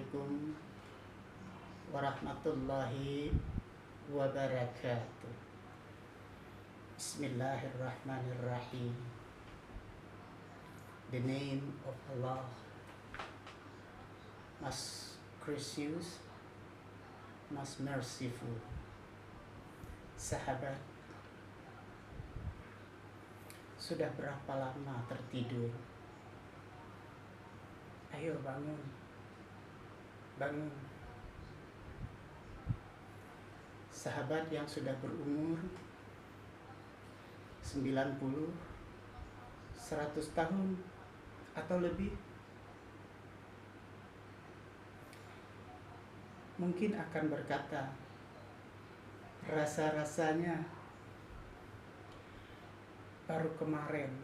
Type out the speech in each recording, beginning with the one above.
Assalamualaikum warahmatullahi wabarakatuh. Bismillahirrahmanirrahim. The name of Allah, most gracious, most merciful. Sahabat, sudah berapa lama tertidur? Ayo bangun, bangun. Sahabat yang sudah berumur 90, 100 tahun atau lebih, mungkin akan berkata, rasa-rasanya baru kemarin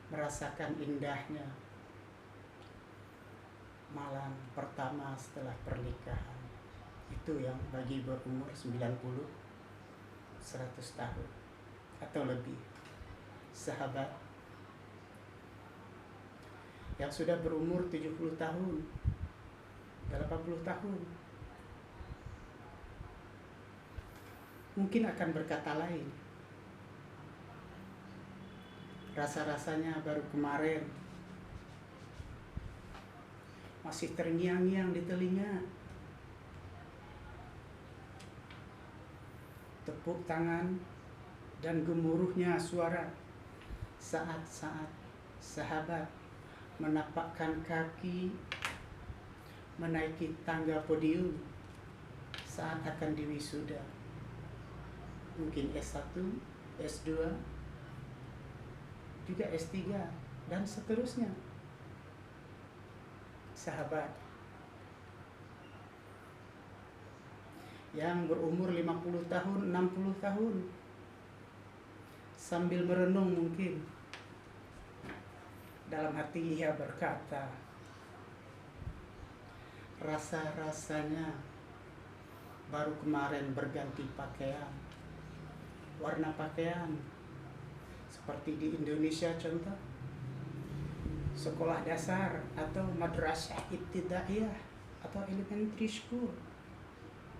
merasakan indahnya malam pertama setelah pernikahan. Itu yang bagi berumur 90, 100 tahun atau lebih. Sahabat yang sudah berumur 70 tahun, 80 tahun, mungkin akan berkata lain. Rasa-rasanya baru kemarin, masih terngiang-ngiang di telinga. Tepuk tangan dan gemuruhnya suara saat-saat sahabat menapakkan kaki menaiki tangga podium saat akan diwisuda. Mungkin S1, S2, juga S3 dan seterusnya. Sahabat yang berumur 50 tahun, 60 tahun, sambil merenung mungkin dalam hati ia berkata, rasa-rasanya baru kemarin berganti pakaian, warna pakaian. Seperti di Indonesia contoh, sekolah dasar atau madrasah ibtidaiyah atau elementary school,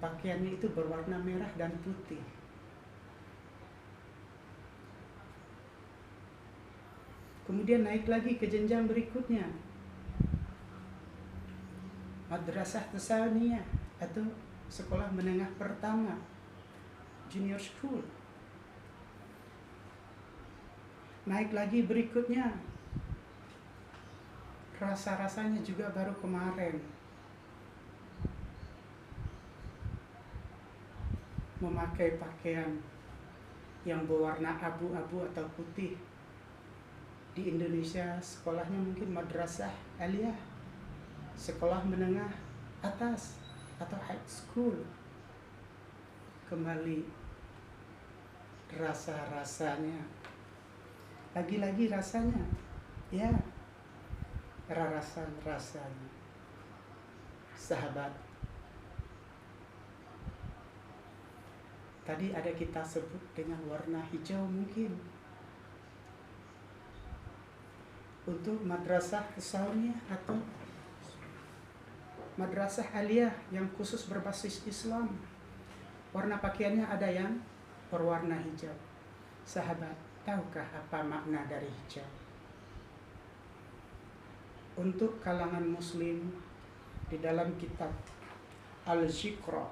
pakaiannya itu berwarna merah dan putih. Kemudian naik lagi ke jenjang berikutnya, madrasah tsaniyah atau sekolah menengah pertama, junior school. Naik lagi berikutnya, rasa-rasanya juga baru kemarin memakai pakaian yang berwarna abu-abu atau putih. Di Indonesia sekolahnya mungkin madrasah aliyah, sekolah menengah atas atau high school. Kembali rasa-rasanya, lagi-lagi rasanya, ya, rasanya. Sahabat, tadi ada kita sebut dengan warna hijau mungkin. Untuk madrasah tsaniyah atau madrasah aliyah yang khusus berbasis Islam, warna pakaiannya ada yang berwarna hijau. Sahabat, tahukah apa makna dari hijau? Untuk kalangan muslim, di dalam kitab Al-Ziqra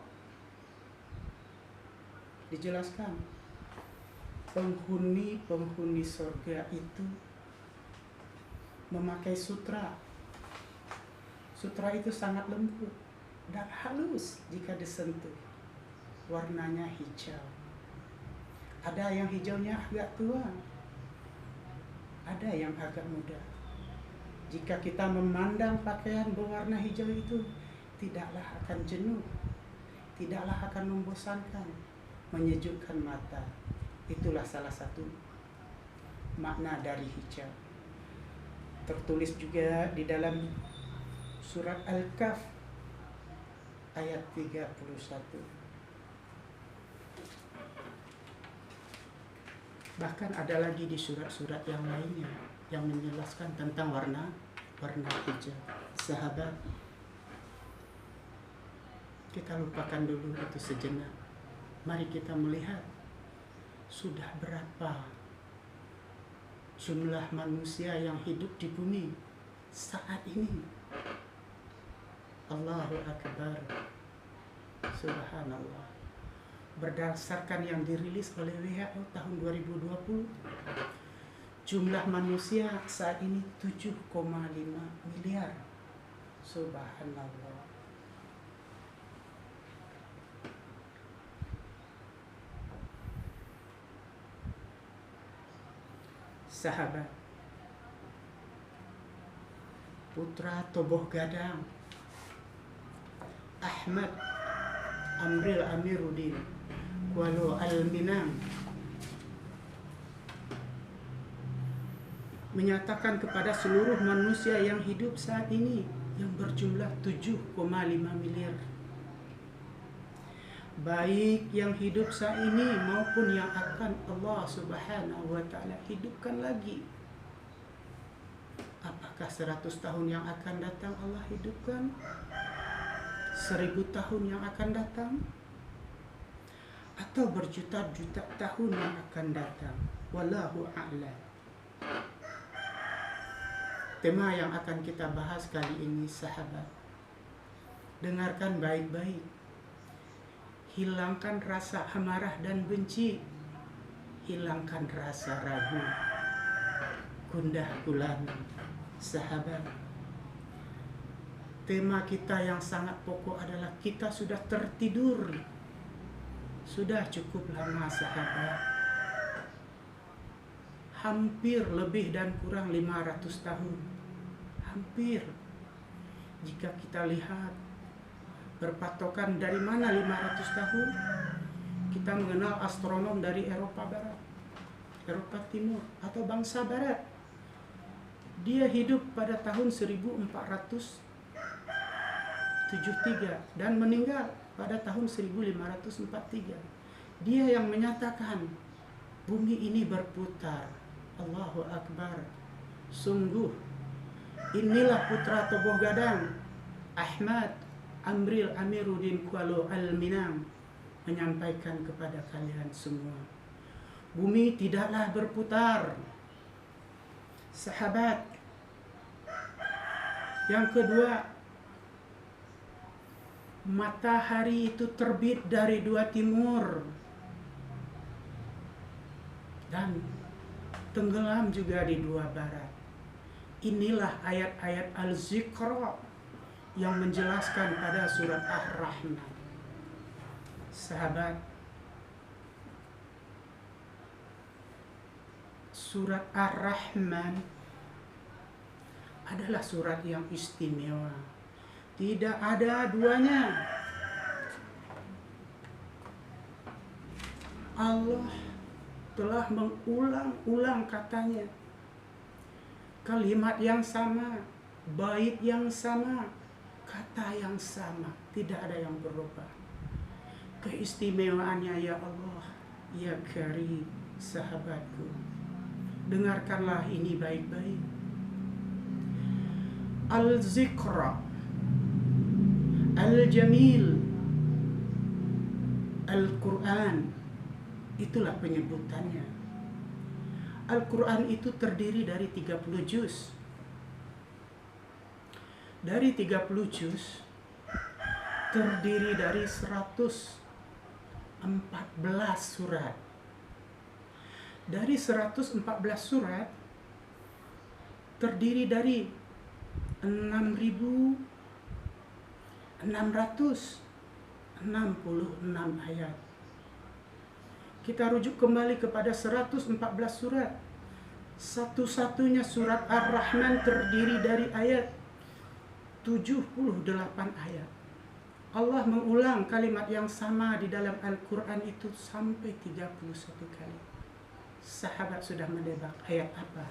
dijelaskan, penghuni surga itu memakai sutra. Sutra itu sangat lembut dan halus jika disentuh. Warnanya hijau. Ada yang hijaunya agak tua, ada yang agak muda. Jika kita memandang pakaian berwarna hijau itu, tidaklah akan jenuh, tidaklah akan membosankan, menyejukkan mata. Itulah salah satu makna dari hijau. Tertulis juga di dalam surat Al-Kahf ayat 31. Bahkan ada lagi di surat-surat yang lainnya yang menjelaskan tentang warna hijau. Sahabat, kita lupakan dulu itu sejenak. Mari kita melihat sudah berapa jumlah manusia yang hidup di bumi saat ini. Allahu Akbar. Subhanallah. Berdasarkan yang dirilis oleh WHO tahun 2020, jumlah manusia saat ini 7,5 miliar. Subhanallah. Sahabat, putra Toboh Gadang, Ahmad Amril Amiruddin Kuala Al-Minang, menyatakan kepada seluruh manusia yang hidup saat ini yang berjumlah 7,5 miliar, baik yang hidup saat ini maupun yang akan Allah Subhanahu wa ta'ala hidupkan lagi. Apakah 100 tahun yang akan datang Allah hidupkan? 1000 tahun yang akan datang? Atau berjuta-juta tahun yang akan datang? Wallahu a'lam. Tema yang akan kita bahas kali ini, sahabat, dengarkan baik-baik. Hilangkan rasa amarah dan benci. Hilangkan rasa ragu, gundah gulana. Sahabat, tema kita yang sangat pokok adalah kita sudah tertidur. Sudah cukup lama, sahabat. Hampir lebih dan kurang 500 tahun. Hampir. Jika kita lihat berpatokan dari mana 500 tahun, kita mengenal astronom dari Eropa Barat, Eropa Timur, atau bangsa Barat. Dia hidup pada tahun 1473 dan meninggal pada tahun 1543. Dia yang menyatakan bumi ini berputar. Allahu Akbar. Sungguh, inilah putra Toboh Gadang, Ahmad Amril Amiruddin Kuala Al-Minang, menyampaikan kepada kalian semua, bumi tidaklah berputar. Sahabat, yang kedua, matahari itu terbit dari dua timur dan tenggelam juga di dua barat. Inilah ayat-ayat Al-Zikra yang menjelaskan pada surat Ar-Rahman. Sahabat, surat Ar-Rahman adalah surat yang istimewa. Tidak ada duanya. Allah telah mengulang-ulang katanya. Kalimat yang sama, bait yang sama, kata yang sama, tidak ada yang berubah. Keistimewaannya ya Allah, ya Karim, sahabatku. Dengarkanlah ini baik-baik. Al-Zikra, Al-Jamil, Al-Quran, itulah penyebutannya. Al-Quran itu terdiri dari 30 juz. Dari 30 juz terdiri dari 114 surat. Dari 114 surat terdiri dari 6.666 ayat. Kita rujuk kembali kepada 114 surat. Satu-satunya surat Ar-Rahman terdiri dari ayat 78 ayat. Allah mengulang kalimat yang sama di dalam Al-Quran itu sampai 31 kali. Sahabat sudah menebak ayat apa?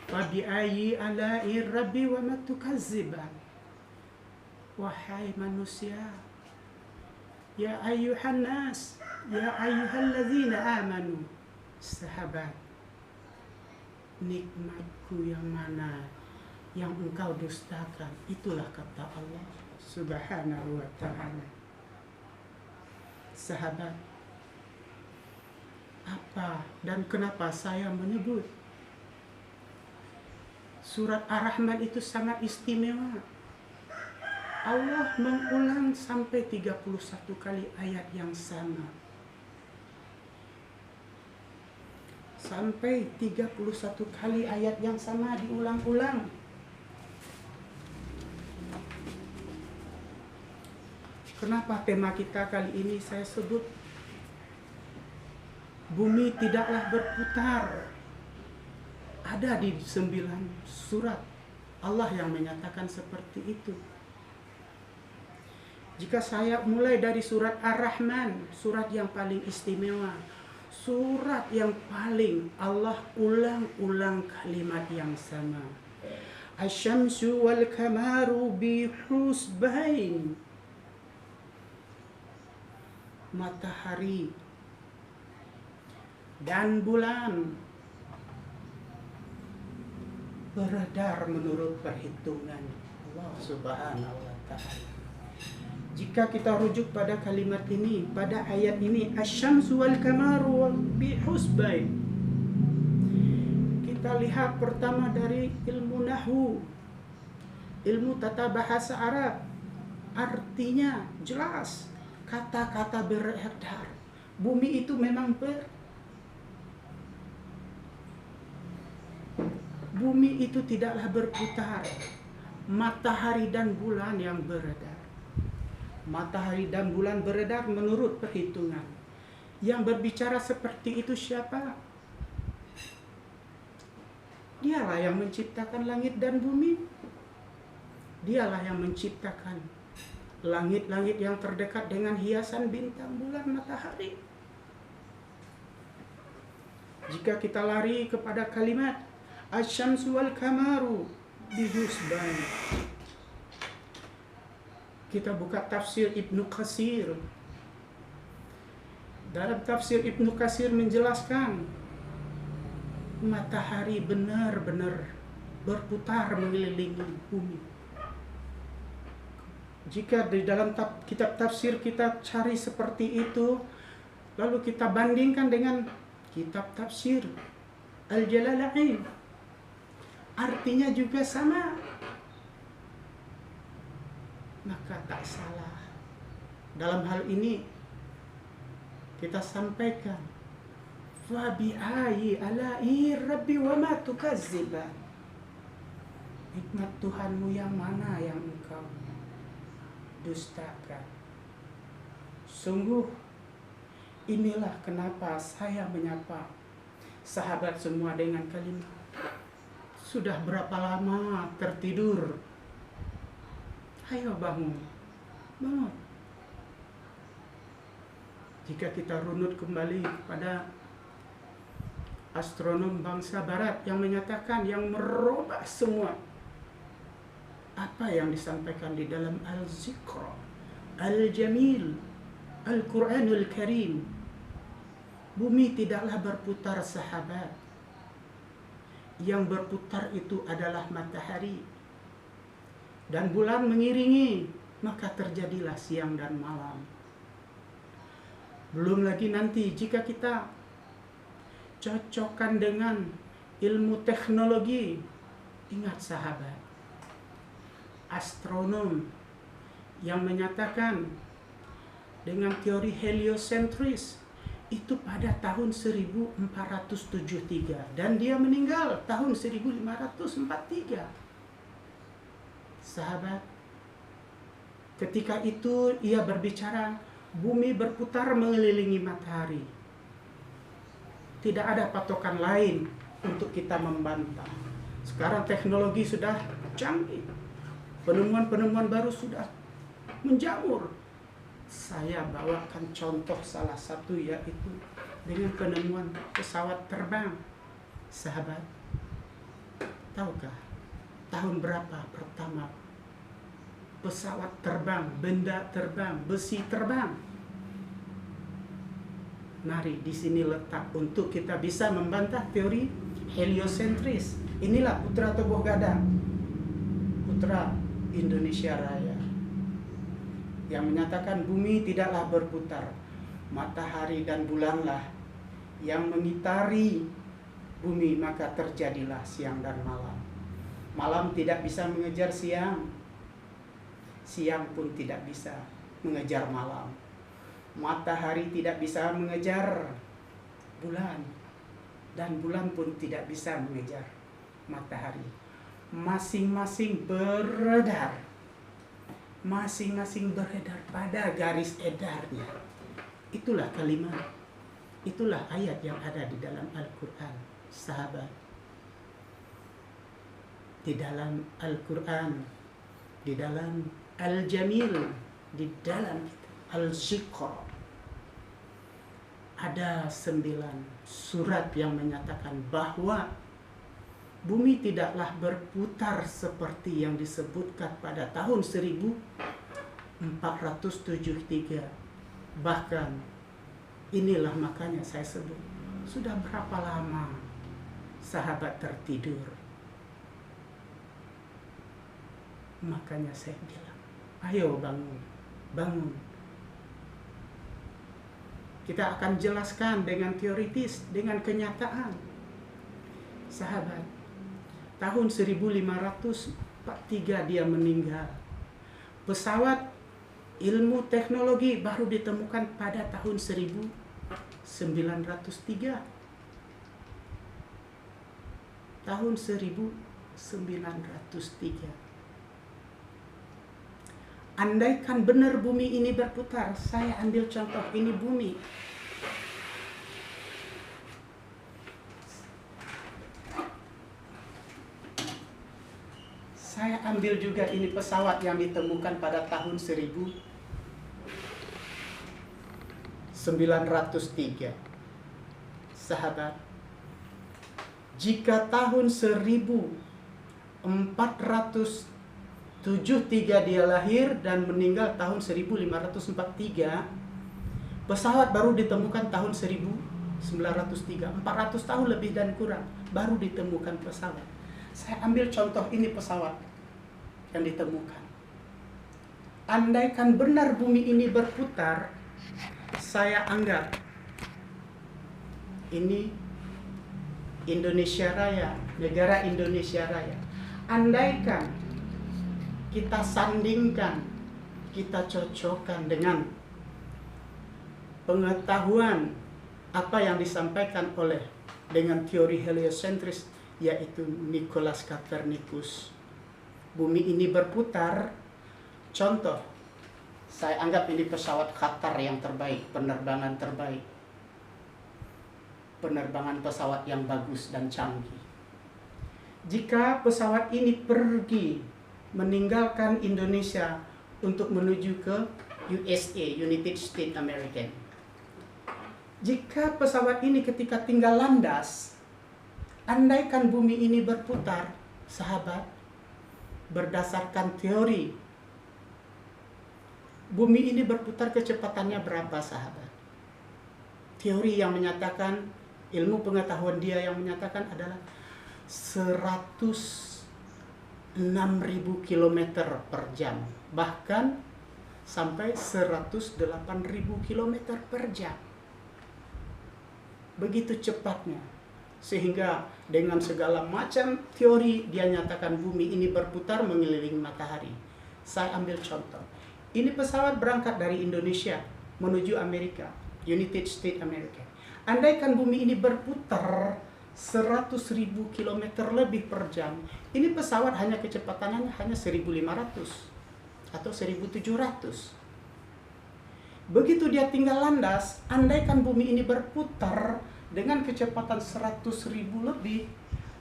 Fabi'ayyi ala'i rabbi wa matukazziban. Wahai manusia, ya ayyuhan nas, ya ayyuhalladzina amanu. Sahabat, nikmatku yang mana yang engkau dustakan. Itulah kata Allah Subhanahu wa ta'ala. Sahabat, apa dan kenapa saya menyebut surat Ar-Rahman itu sangat istimewa? Allah mengulang sampai 31 kali ayat yang sama. Sampai 31 kali ayat yang sama diulang-ulang. Kenapa tema kita kali ini saya sebut bumi tidaklah berputar? Ada di 9 surat Allah yang menyatakan seperti itu. Jika saya mulai dari surat Ar-Rahman, surat yang paling istimewa, surat yang paling Allah ulang-ulang kalimat yang sama. Asy-syamsu wal qamaru bi husbain. Matahari dan bulan beredar menurut perhitungan Allah Subhanahu wa ta'ala. Jika kita rujuk pada kalimat ini, pada ayat ini, asy-syamsu wal qamaru bi husbain, kita lihat pertama dari ilmu nahwu, ilmu tata bahasa Arab. Artinya jelas, kata-kata beredar. Bumi itu memang bumi itu tidaklah berputar. Matahari dan bulan yang beredar. Matahari dan bulan beredar menurut perhitungan. Yang berbicara seperti itu siapa? Dialah yang menciptakan langit dan bumi. Dialah yang menciptakan langit-langit yang terdekat dengan hiasan bintang, bulan, matahari. Jika kita lari kepada kalimat asy-syamsu wal qamaru bi husbain, kita buka tafsir Ibnu Katsir. Dalam tafsir Ibnu Katsir menjelaskan matahari benar-benar berputar mengelilingi bumi. Jika di dalam kitab tafsir kita cari seperti itu, lalu kita bandingkan dengan kitab tafsir Al-Jalalain, artinya juga sama, maka tak salah. Dalam hal ini kita sampaikan, fa bi ayyi ala'i rabbi wa ma tukazziban. Nikmat Tuhanmu yang mana yang engkau dustakan? Sungguh inilah kenapa saya menyapa sahabat semua dengan kalimat, sudah berapa lama tertidur? Ayo bangun, bangun. Jika kita runut kembali kepada astronom bangsa barat yang menyatakan, yang merubah semua apa yang disampaikan di dalam Al-Zikra, Al-Jamil, Al-Quranul Karim, bumi tidaklah berputar, sahabat. Yang berputar itu adalah matahari dan bulan mengiringi, maka terjadilah siang dan malam. Belum lagi nanti jika kita cocokkan dengan ilmu teknologi. Ingat sahabat, astronom yang menyatakan dengan teori heliosentris itu pada tahun 1473 dan dia meninggal tahun 1543. Sahabat, ketika itu ia berbicara bumi berputar mengelilingi matahari. Tidak ada patokan lain untuk kita membantah. Sekarang teknologi sudah canggih, penemuan-penemuan baru sudah menjamur. Saya bawakan contoh salah satu, yaitu dengan penemuan pesawat terbang. Sahabat, tahukah tahun berapa pertama pesawat terbang, benda terbang, besi terbang? Mari di sini letak untuk kita bisa membantah teori heliosentris. Inilah Putra Toboh Gadang. Sutra Indonesia Raya yang menyatakan bumi tidaklah berputar, matahari dan bulanlah yang mengitari bumi, maka terjadilah siang dan malam. Malam tidak bisa mengejar siang, siang pun tidak bisa mengejar malam. Matahari tidak bisa mengejar bulan, dan bulan pun tidak bisa mengejar matahari. Masing-masing beredar pada garis edarnya. Itulah kalimat, itulah ayat yang ada di dalam Al-Quran, sahabat. Di dalam Al-Quran, di dalam Al-Jamil, di dalam Al-Zikr, ada 9 surat yang menyatakan bahwa bumi tidaklah berputar seperti yang disebutkan pada tahun 1473. Bahkan inilah makanya saya sebut, sudah berapa lama sahabat tertidur? Makanya saya bilang, ayo bangun, bangun. Kita akan jelaskan dengan teoritis, dengan kenyataan. Sahabat, tahun 1543 dia meninggal. Pesawat ilmu teknologi baru ditemukan pada tahun 1903. Tahun 1903. Andaikan benar bumi ini berputar, saya ambil contoh, ini bumi. Saya ambil juga ini pesawat yang ditemukan pada tahun 1903. Sahabat, jika tahun 1473 dia lahir dan meninggal tahun 1543, pesawat baru ditemukan tahun 1903. 400 tahun lebih dan kurang baru ditemukan pesawat. Saya ambil contoh ini pesawat yang ditemukan. Andaikan benar bumi ini berputar, saya anggap ini Indonesia Raya, negara Indonesia Raya. Andaikan kita sandingkan, kita cocokkan dengan pengetahuan apa yang disampaikan oleh dengan teori heliosentris, yaitu Nicolaus Copernicus. Bumi ini berputar. Contoh, saya anggap ini pesawat Qatar yang terbaik, penerbangan terbaik, penerbangan pesawat yang bagus dan canggih. Jika pesawat ini pergi meninggalkan Indonesia untuk menuju ke USA, United States American. Jika pesawat ini ketika tinggal landas, andaikan bumi ini berputar, sahabat, berdasarkan teori, bumi ini berputar kecepatannya berapa, sahabat? Teori yang menyatakan, ilmu pengetahuan dia yang menyatakan adalah 106.000 km per jam, bahkan sampai 108.000 km per jam. Begitu cepatnya, sehingga dengan segala macam teori dia nyatakan bumi ini berputar mengelilingi matahari. Saya ambil contoh, ini pesawat berangkat dari Indonesia menuju Amerika, United States America. Andaikan bumi ini berputar 100.000 km lebih per jam, ini pesawat hanya kecepatannya hanya 1.500 atau 1.700. Begitu dia tinggal landas, andaikan bumi ini berputar dengan kecepatan 100.000 lebih,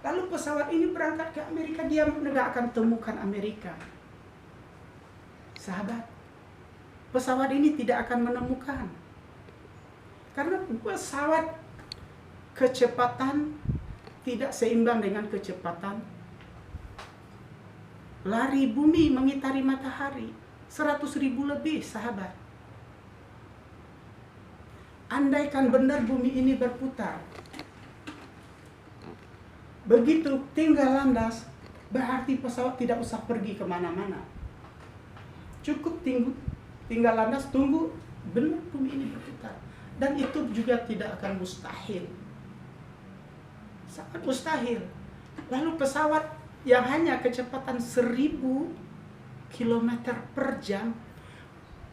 lalu pesawat ini berangkat ke Amerika, dia tidak akan temukan Amerika. Sahabat, pesawat ini tidak akan menemukan. Karena pesawat kecepatan tidak seimbang dengan kecepatan lari bumi mengitari matahari 100.000 lebih, sahabat. Andaikan benar bumi ini berputar, begitu tinggal landas, berarti pesawat tidak usah pergi kemana-mana. Cukup tinggal landas, tunggu benar bumi ini berputar. Dan itu juga tidak akan mustahil. Sangat mustahil. Lalu pesawat yang hanya kecepatan 1000 km per jam,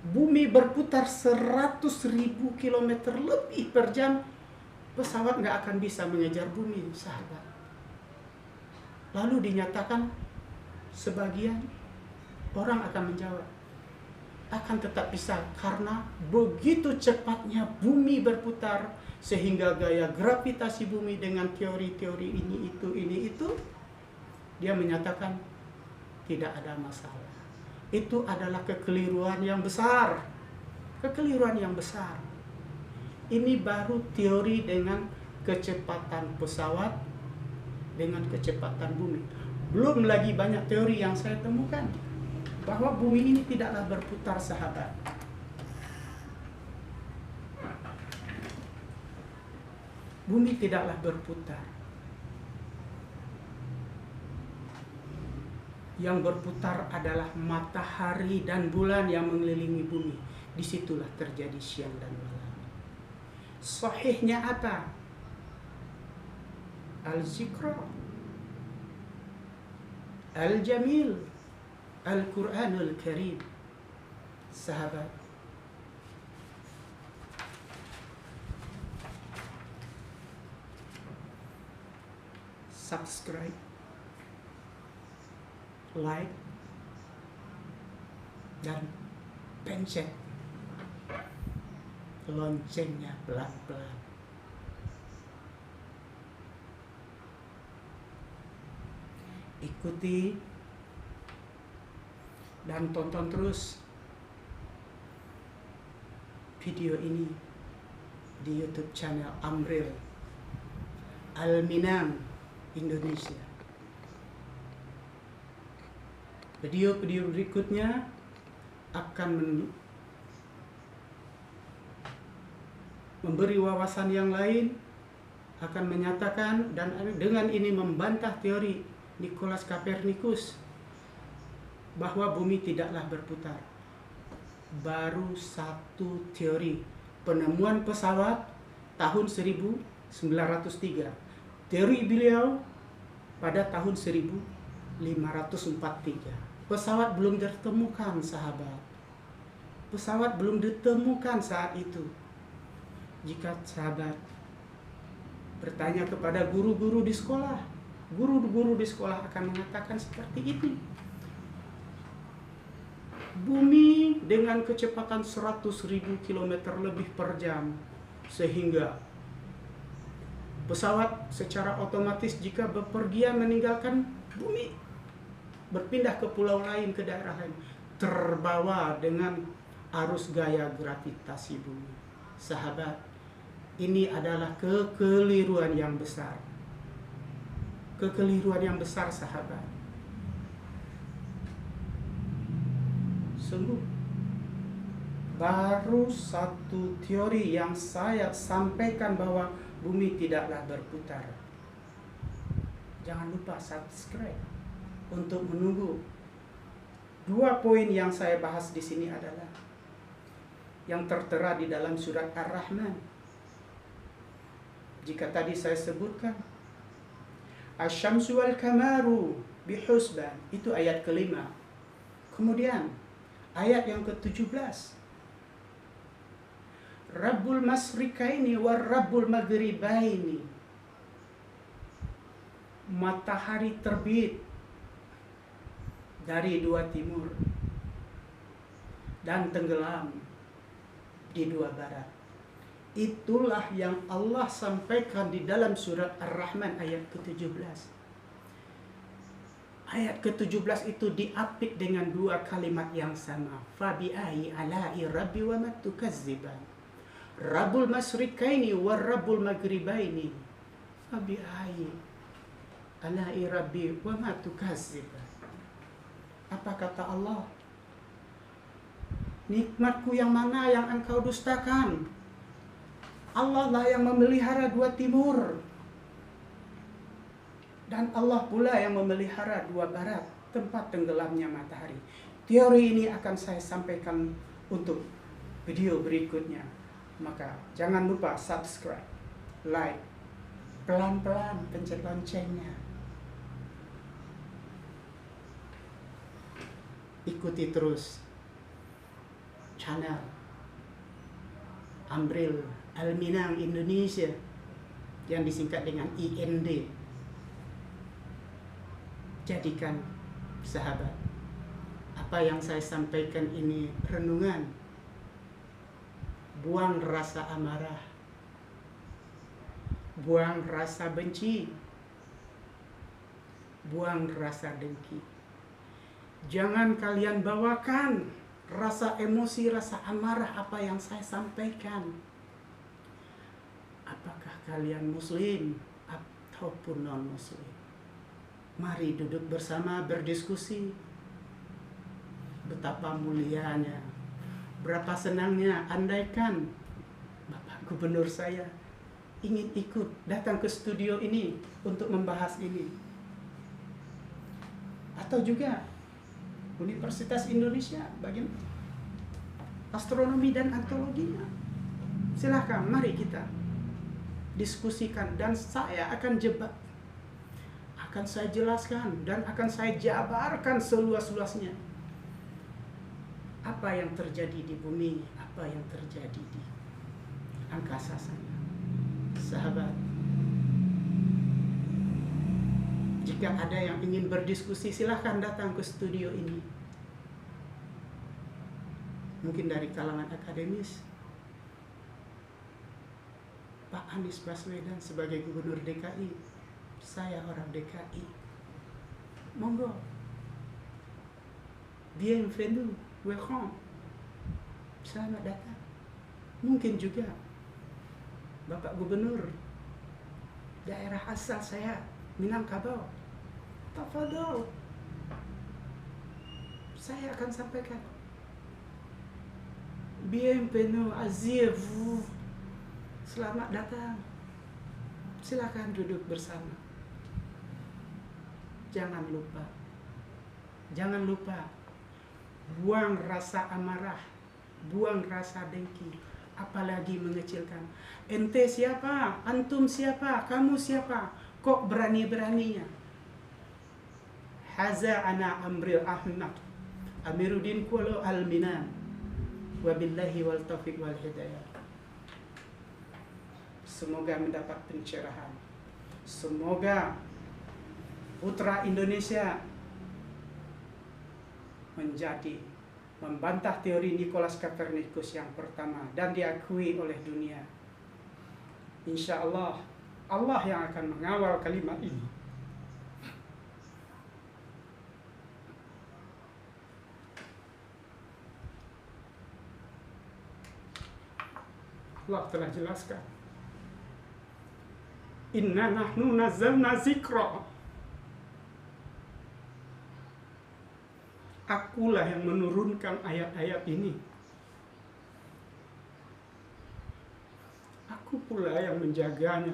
bumi berputar 100.000 km lebih per jam, pesawat nggak akan bisa mengejar bumi, sahabat. Lalu dinyatakan, sebagian orang akan menjawab, akan tetap bisa, karena begitu cepatnya bumi berputar, sehingga gaya gravitasi bumi dengan teori-teori ini itu, dia menyatakan tidak ada masalah. Itu adalah kekeliruan yang besar. Kekeliruan yang besar. Ini baru teori dengan kecepatan pesawat dengan kecepatan bumi. Belum lagi banyak teori yang saya temukan bahwa bumi ini tidaklah berputar, sahabat. Bumi tidaklah berputar. Yang berputar adalah matahari dan bulan yang mengelilingi bumi. Disitulah terjadi siang dan malam. Sahihnya apa? Al-Zikra, Al-Jamil, Al-Quranul Karim. Sahabat, subscribe, like, dan pencet loncengnya pelan-pelan. Ikuti dan tonton terus video ini di YouTube channel Amril Al-Minam Indonesia. Video-video berikutnya akan memberi wawasan yang lain, akan menyatakan dan dengan ini membantah teori Nikolaus Kopernikus bahwa bumi tidaklah berputar. Baru satu teori, penemuan pesawat tahun 1903. Teori beliau pada tahun 1543. Pesawat belum ditemukan, sahabat. Pesawat belum ditemukan saat itu. Jika sahabat bertanya kepada guru-guru di sekolah, guru-guru di sekolah akan mengatakan seperti ini. Bumi dengan kecepatan 100.000 km lebih per jam, sehingga pesawat secara otomatis jika bepergian meninggalkan bumi, berpindah ke pulau lain, ke daerah lain, terbawa dengan arus gaya gravitasi bumi. Sahabat, ini adalah kekeliruan yang besar. Kekeliruan yang besar, sahabat. Sungguh, baru satu teori yang saya sampaikan bahwa bumi tidaklah berputar. Jangan lupa subscribe untuk menunggu. 2 poin yang saya bahas di sini adalah yang tertera di dalam surat Ar-Rahman. Jika tadi saya sebutkan Asy-Syamsu wal Qamaru bihusban, itu ayat kelima. Kemudian ayat yang ke-17, Rabbul Masrikaini war Rabbul Maghribaini, matahari terbit dari 2 timur dan tenggelam di 2 barat. Itulah yang Allah sampaikan di dalam surat Ar-Rahman ayat ke-17. Ayat ke-17 itu diapit dengan 2 kalimat yang sama. Fabi'ai ala'i rabbi wa matukazziban. Rabbul Masrikaini wa Rabbul Maghribaini. Fabi'ai ala'i rabbi wa matukazziban. Apa kata Allah? Nikmatku yang mana yang engkau dustakan? Allah lah yang memelihara 2 timur Dan Allah pula yang memelihara dua barat, tempat tenggelamnya matahari. Teori ini akan saya sampaikan untuk video berikutnya. Maka jangan lupa subscribe, like, pelan-pelan pencet loncengnya. Ikuti terus channel Amril Al-Minang Indonesia yang disingkat dengan IND. Jadikan sahabat, apa yang saya sampaikan ini renungan. Buang rasa amarah, buang rasa benci, buang rasa dengki. Jangan kalian bawakan rasa emosi, rasa amarah apa yang saya sampaikan. Apakah kalian muslim ataupun non-muslim? Mari duduk bersama berdiskusi. Betapa mulianya, berapa senangnya andaikan Bapak Gubernur saya ingin ikut datang ke studio ini untuk membahas ini. Atau juga Universitas Indonesia bagian astronomi dan antropologinya. Silahkan, mari kita diskusikan dan saya akan akan saya jelaskan dan akan saya jabarkan seluas-luasnya. Apa yang terjadi di bumi, apa yang terjadi di angkasa sana. Sahabat, jika ada yang ingin berdiskusi, silahkan datang ke studio ini. Mungkin dari kalangan akademis, Pak Anies Baswedan sebagai Gubernur DKI, saya orang DKI. Monggo. Bienvenue, welcome. Selamat datang. Mungkin juga Bapak Gubernur daerah asal saya, Minangkabau. Tafadhol. Saya akan sampaikan. Bienvenue, aziez-vous. Selamat datang. Silakan duduk bersama. Jangan lupa, buang rasa amarah, buang rasa dengki, apalagi mengecilkan. Ente siapa? Antum siapa? Kamu siapa? Kok berani-beraninya? Haza ana Amril Ahmad Amiruddin Kuala Al-Minang. Wabillahi wal taufiq wal hidayah. Semoga mendapat pencerahan. Semoga putra Indonesia membantah teori Nikolaus Kopernikus yang pertama dan diakui oleh dunia. Insya Allah, Allah yang akan mengawal kalimat ini. Allah telah jelaskan. Inna nahnu nazzalna zikra. Akulah yang menurunkan ayat-ayat ini. Aku pula yang menjaganya.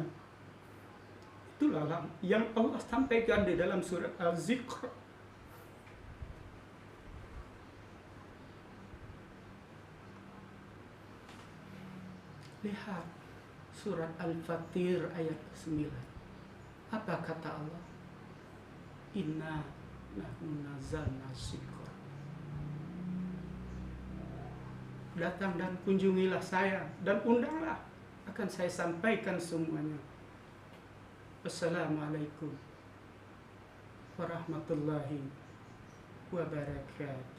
Itulah yang Allah sampaikan di dalam surat Al-Zikr. Lihat surat Al-Fatir ayat 9. Apa kata Allah? Inna nahnu nazzalna zikra. Datang dan kunjungilah saya dan undanglah, akan saya sampaikan semuanya. Assalamualaikum warahmatullahi wabarakatuh.